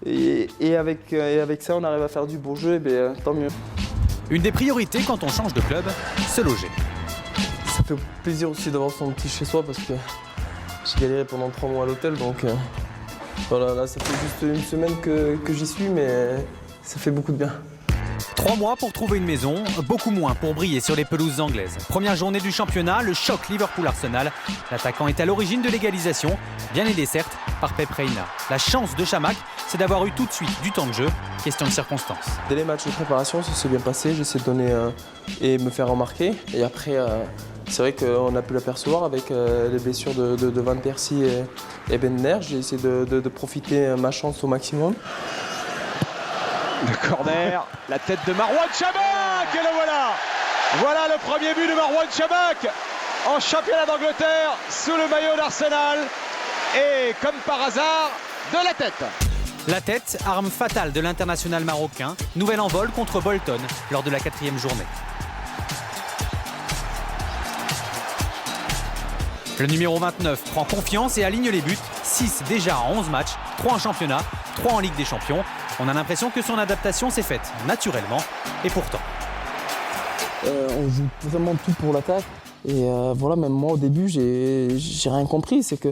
et avec ça, on arrive à faire du beau jeu, et tant mieux. Une des priorités quand on change de club, se loger. Ça fait plaisir aussi d'avoir son petit chez soi parce que j'ai galéré pendant 3 mois à l'hôtel, donc voilà, là ça fait juste une semaine que j'y suis, mais ça fait beaucoup de bien. 3 mois pour trouver une maison, beaucoup moins pour briller sur les pelouses anglaises. Première journée du championnat, le choc Liverpool-Arsenal. L'attaquant est à l'origine de l'égalisation, bien aidé certes par Pep Reina. La chance de Chamakh, c'est d'avoir eu tout de suite du temps de jeu, question de circonstances. Dès les matchs de préparation, ça s'est bien passé, j'essaie de donner et me faire remarquer. Et après, c'est vrai qu'on a pu l'apercevoir avec les blessures de Van Persie et Bender. J'ai essayé de profiter ma chance au maximum. Le corner, la tête de Marouane Chamakh, et le voilà. Voilà le premier but de Marouane Chamakh en championnat d'Angleterre sous le maillot d'Arsenal. Et comme par hasard, de la tête. La tête, arme fatale de l'international marocain. Nouvel envol contre Bolton lors de la 4e journée. Le numéro 29 prend confiance et aligne les buts. 6 déjà en 11 matchs, 3 en championnat, 3 en Ligue des Champions. On a l'impression que son adaptation s'est faite naturellement. Et pourtant. On joue vraiment tout pour l'attaque. Et voilà, même moi au début, j'ai rien compris. C'est que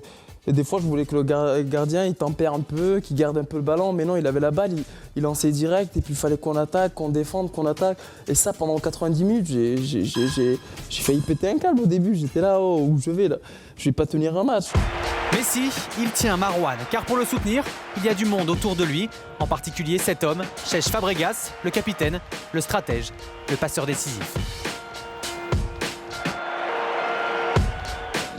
des fois, je voulais que le gardien il tempère un peu, qu'il garde un peu le ballon. Mais non, il avait la balle, il lançait direct. Et puis il fallait qu'on attaque, qu'on défende, qu'on attaque. Et ça, pendant 90 minutes, j'ai failli péter un câble au début. J'étais là, oh, où je vais là? Je vais pas tenir un match. Mais si, il tient Marouane, car pour le soutenir, il y a du monde autour de lui, en particulier cet homme, Cesc Fabregas, le capitaine, le stratège, le passeur décisif.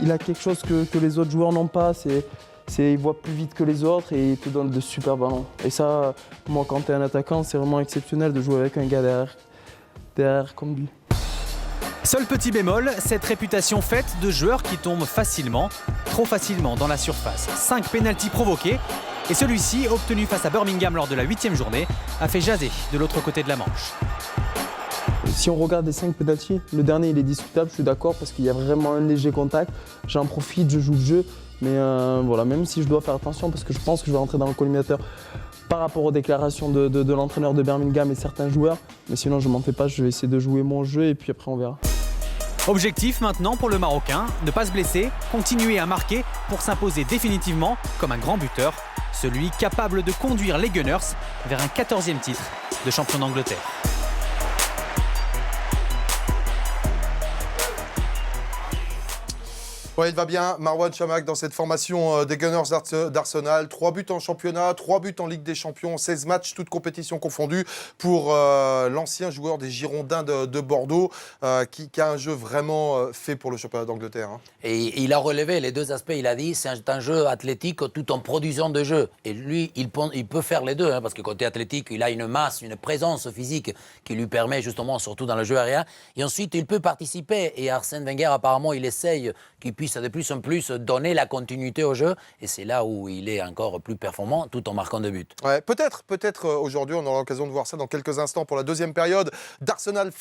Il a quelque chose que les autres joueurs n'ont pas, il voit plus vite que les autres et il te donne de super ballons. Et ça, moi quand tu es un attaquant, c'est vraiment exceptionnel de jouer avec un gars derrière comme lui. Seul petit bémol, cette réputation faite de joueurs qui tombent facilement, trop facilement dans la surface. 5 pénaltys provoqués et celui-ci, obtenu face à Birmingham lors de la 8e journée, a fait jaser de l'autre côté de la Manche. Si on regarde les 5 pénaltys, le dernier il est discutable, je suis d'accord, parce qu'il y a vraiment un léger contact. J'en profite, je joue le jeu, mais voilà, même si je dois faire attention parce que je pense que je vais rentrer dans le collimateur par rapport aux déclarations de l'entraîneur de Birmingham et certains joueurs. Mais sinon je m'en fais pas, je vais essayer de jouer mon jeu et puis après on verra. Objectif maintenant pour le Marocain, ne pas se blesser, continuer à marquer pour s'imposer définitivement comme un grand buteur, celui capable de conduire les Gunners vers un 14e titre de champion d'Angleterre. Ouais, il va bien, Marouane Chamakh, dans cette formation des Gunners d'Arsenal. 3 buts en championnat, 3 buts en Ligue des Champions, 16 matchs, toutes compétitions confondues, pour l'ancien joueur des Girondins de Bordeaux, qui a un jeu vraiment fait pour le championnat d'Angleterre. Hein. Et il a relevé les deux aspects, il a dit c'est un jeu athlétique tout en produisant de jeu. Et lui, il peut faire les deux, hein, parce que côté athlétique, il a une masse, une présence physique qui lui permet justement, surtout dans le jeu aérien. Et ensuite, il peut participer. Et Arsène Wenger, apparemment, il essaye qu'il puisse de plus en plus donner la continuité au jeu. Et c'est là où il est encore plus performant, tout en marquant des buts. Ouais, peut-être aujourd'hui, on aura l'occasion de voir ça dans quelques instants pour la deuxième période d'Arsenal.